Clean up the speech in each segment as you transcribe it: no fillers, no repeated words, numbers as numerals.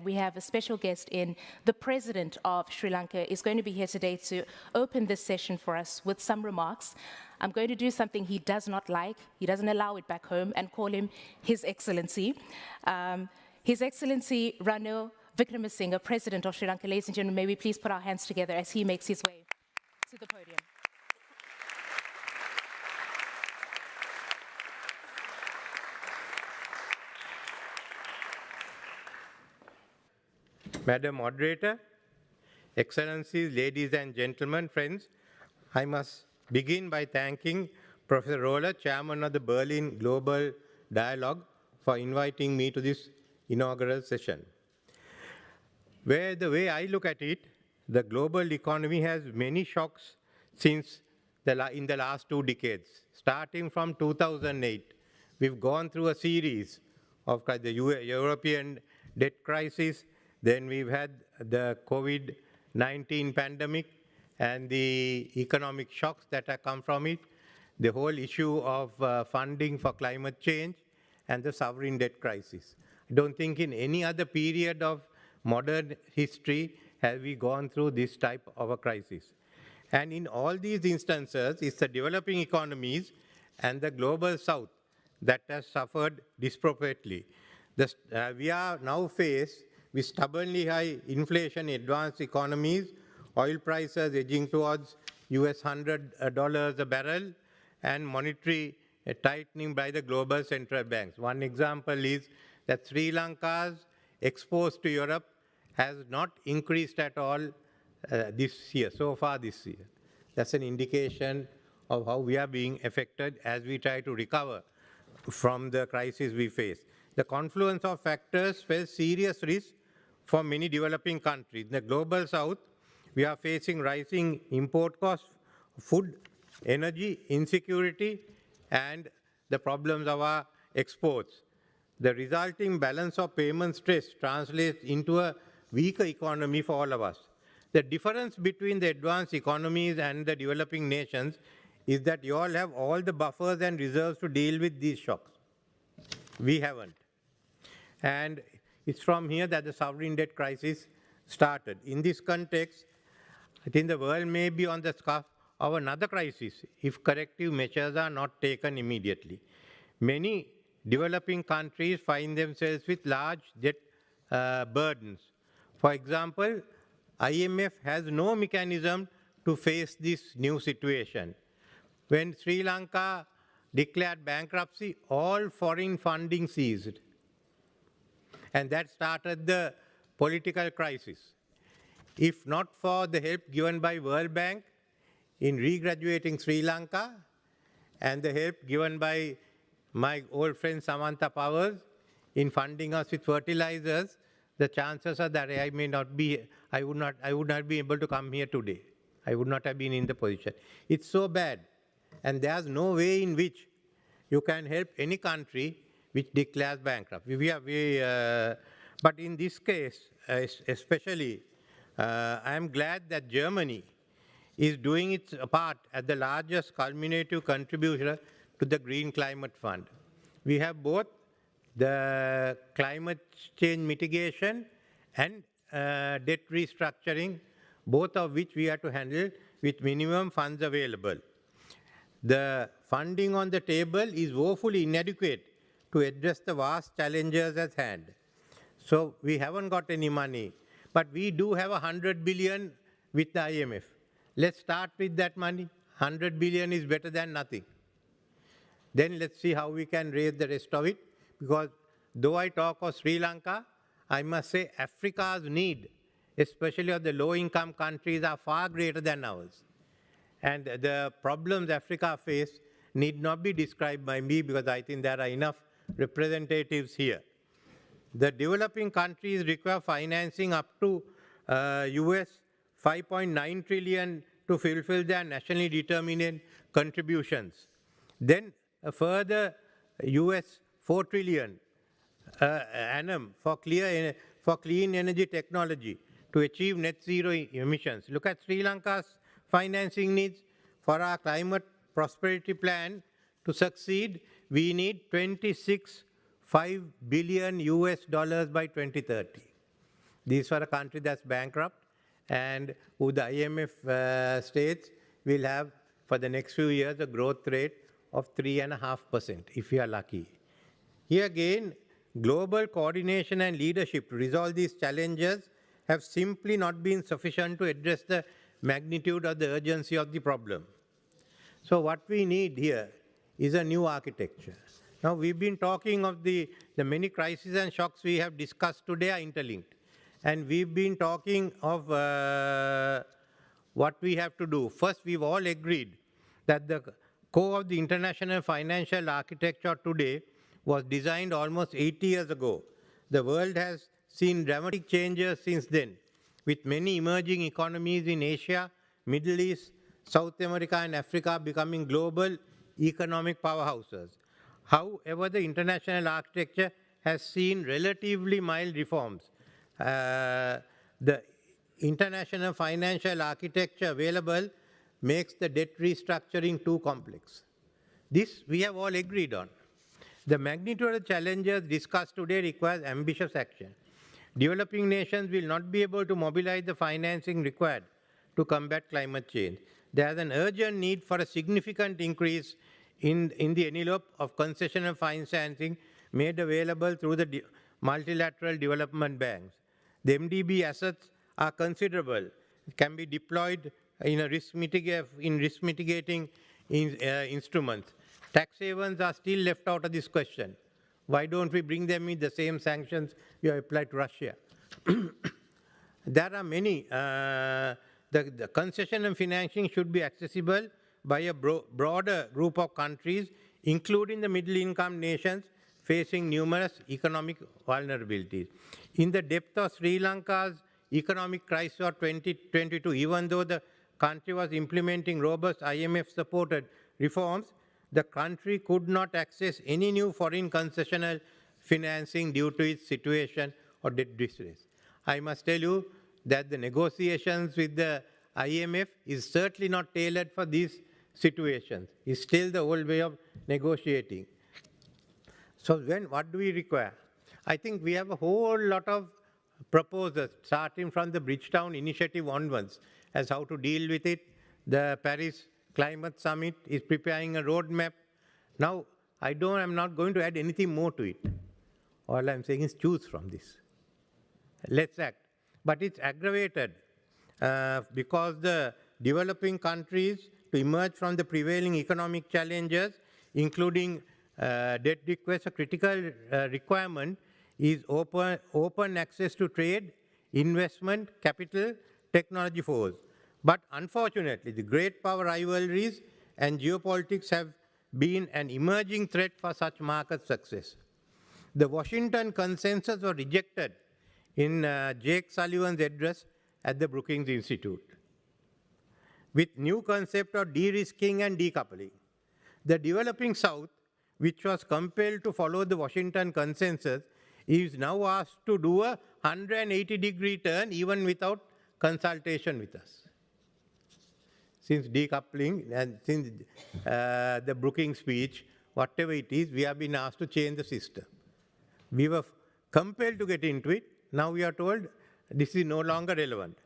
We have a special guest in. The President of Sri Lanka is going to be here today to open this session for us with some remarks. I'm going to do something he does not like. He doesn't allow it back home, and call him His Excellency. His Excellency Ranil Wickremesinghe, President of Sri Lanka. Ladies and gentlemen, may we please put our hands together as he makes his way to the podium. Madam Moderator, Excellencies, ladies and gentlemen, friends, I must begin by thanking Professor Roller, Chairman of the Berlin Global Dialogue, for inviting me to this inaugural session. Where the way I look at it, the global economy has many shocks since in the last 2 decades. Starting from 2008, we've gone through a series of the European debt crisis. Then we've had the COVID-19 pandemic and the economic shocks that have come from it, the whole issue of funding for climate change, and the sovereign debt crisis. I don't think in any other period of modern history have we gone through this type of a crisis. And in all these instances, it's the developing economies and the global south that has suffered disproportionately. We are now faced with stubbornly high inflation in advanced economies, oil prices edging towards US $100 a barrel, and monetary tightening by the global central banks. One example is that Sri Lanka's exports to Europe has not increased at all this year, so far this year. That's an indication of how we are being affected as we try to recover from the crisis we face. The confluence of factors spells serious risks for many developing countries. In the global south, we are facing rising import costs, food, energy, insecurity, and the problems of our exports. The resulting balance of payment stress translates into a weaker economy for all of us. The difference between the advanced economies and the developing nations is that you all have all the buffers and reserves to deal with these shocks. We haven't. And it's from here that the sovereign debt crisis started. In this context, I think the world may be on the cusp of another crisis if corrective measures are not taken immediately. Many developing countries find themselves with large debt burdens. For example, IMF has no mechanism to face this new situation. When Sri Lanka declared bankruptcy, all foreign funding ceased. And that started the political crisis. If not for the help given by World Bank in regraduating Sri Lanka and the help given by my old friend Samantha Powers in funding us with fertilizers, the chances are that I would not be able to come here today. I would not have been in the position. It's so bad. And there's no way in which you can help any country which declares bankrupt. But in this case, especially, I am glad that Germany is doing its part as the largest cumulative contributor to the Green Climate Fund. We have both the climate change mitigation and debt restructuring, both of which we have to handle with minimum funds available. The funding on the table is woefully inadequate to address the vast challenges at hand. So we haven't got any money, but we do have 100 billion with the IMF. Let's start with that money. 100 billion is better than nothing. Then let's see how we can raise the rest of it, because though I talk of Sri Lanka, I must say Africa's need, especially of the low-income countries, are far greater than ours. And the problems Africa faces need not be described by me, because I think there are enough representatives here. The developing countries require financing up to US 5.9 trillion to fulfill their nationally determined contributions. Then a further US 4 trillion annum for clean energy technology to achieve net zero emissions. Look at Sri Lanka's financing needs for our climate prosperity plan. To succeed, we need $26.5 billion by 2030. These are a country that's bankrupt, and who the IMF states will have, for the next few years, a growth rate of 3.5%, if we are lucky. Here again, global coordination and leadership to resolve these challenges have simply not been sufficient to address the magnitude or the urgency of the problem. So what we need here is a new architecture. Now, we've been talking of the many crises and shocks we have discussed today are interlinked. And we've been talking of what we have to do. First, we've all agreed that the core of the international financial architecture today was designed almost 80 years ago. The world has seen dramatic changes since then, with many emerging economies in Asia, Middle East, South America, and Africa becoming global economic powerhouses. However, the international architecture has seen relatively mild reforms. The international financial architecture available makes the debt restructuring too complex. This we have all agreed on. The magnitude of the challenges discussed today requires ambitious action. Developing nations will not be able to mobilize the financing required to combat climate change. There is an urgent need for a significant increase in the envelope of concessional financing made available through the multilateral development banks. The MDB assets are considerable, can be deployed in risk mitigating instruments. Tax havens are still left out of this question. Why don't we bring them in the same sanctions we have applied to Russia? There are many. The concession and financing should be accessible by a broader group of countries, including the middle-income nations facing numerous economic vulnerabilities. In the depth of Sri Lanka's economic crisis of 2022, even though the country was implementing robust IMF-supported reforms, the country could not access any new foreign concessional financing due to its situation or debt distress. I must tell you that the negotiations with the IMF is certainly not tailored for these situations. It's still the old way of negotiating. So what do we require? I think we have a whole lot of proposals, starting from the Bridgetown Initiative onwards, as how to deal with it. The Paris Climate Summit is preparing a roadmap. Now, I'm not going to add anything more to it. All I'm saying is choose from this. Let's act. But it's aggravated because the developing countries, to emerge from the prevailing economic challenges, including debt requests, a critical requirement is open access to trade, investment, capital, technology force. But unfortunately, the great power rivalries and geopolitics have been an emerging threat for such market success. The Washington consensus was rejected in Jake Sullivan's address at the Brookings Institute, with new concept of de-risking and decoupling. The developing South, which was compelled to follow the Washington consensus, is now asked to do a 180-degree turn even without consultation with us. Since decoupling and since the Brookings speech, whatever it is, we have been asked to change the system. We were compelled to get into it. Now we are told this is no longer relevant.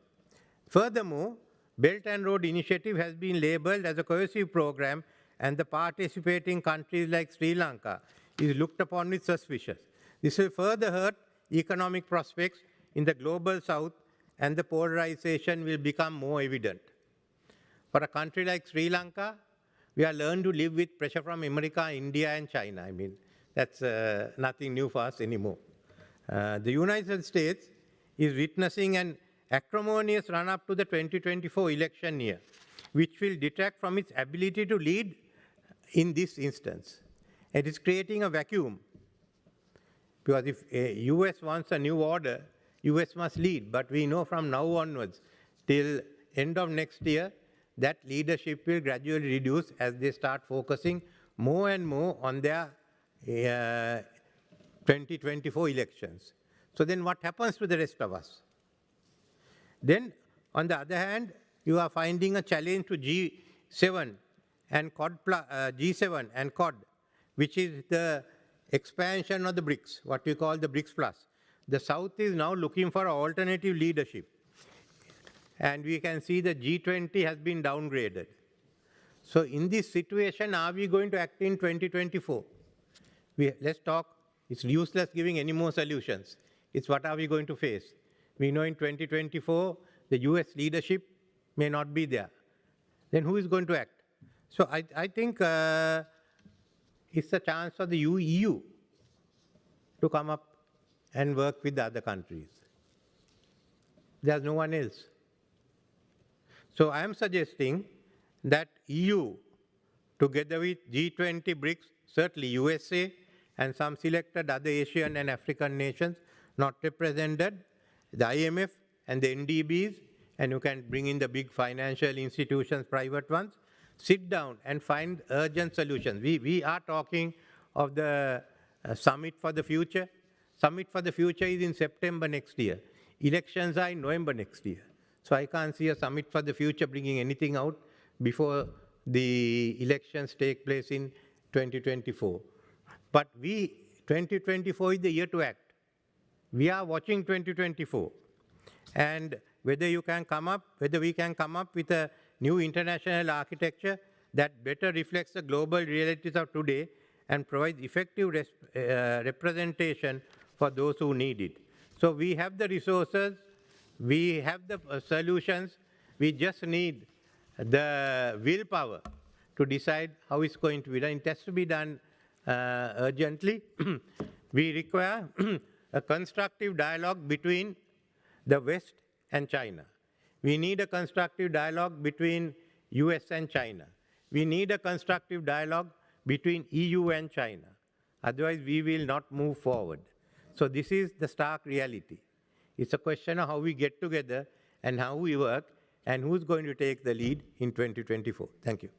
Furthermore, Belt and Road Initiative has been labeled as a cohesive program, and the participating countries like Sri Lanka is looked upon with suspicion. This will further hurt economic prospects in the global South, and the polarization will become more evident. For a country like Sri Lanka, we have learned to live with pressure from America, India, and China. I mean, that's nothing new for us anymore. The United States is witnessing an acrimonious run-up to the 2024 election year, which will detract from its ability to lead in this instance. It is creating a vacuum, because if US wants a new order, US must lead. But we know from now onwards till end of next year, that leadership will gradually reduce as they start focusing more and more on their 2024 elections. So then what happens to the rest of us? Then, on the other hand, you are finding a challenge to G7 and Quad, which is the expansion of the BRICS, what we call the BRICS Plus. the South is now looking for alternative leadership. And we can see the G20 has been downgraded. So in this situation, are we going to act in 2024? Let's talk. It's useless giving any more solutions. It's what are we going to face? We know in 2024, the US leadership may not be there. Then who is going to act? So I think it's a chance for the EU to come up and work with the other countries. There's no one else. So I am suggesting that EU, together with G20 BRICS, certainly USA, and some selected other Asian and African nations not represented, the IMF and the NDBs, and you can bring in the big financial institutions, private ones, sit down and find urgent solutions. We are talking of the Summit for the Future. Summit for the Future is in September next year. Elections are in November next year. So I can't see a Summit for the Future bringing anything out before the elections take place in 2024. But 2024 is the year to act. We are watching 2024. And whether we can come up with a new international architecture that better reflects the global realities of today and provides effective representation for those who need it. So we have the resources, we have the solutions, we just need the willpower to decide how it's going to be done. It has to be done urgently. We require a constructive dialogue between the West and China. We need a constructive dialogue between US and China. We need a constructive dialogue between EU and China. Otherwise, we will not move forward. So this is the stark reality. It's a question of how we get together and how we work and who's going to take the lead in 2024. Thank you.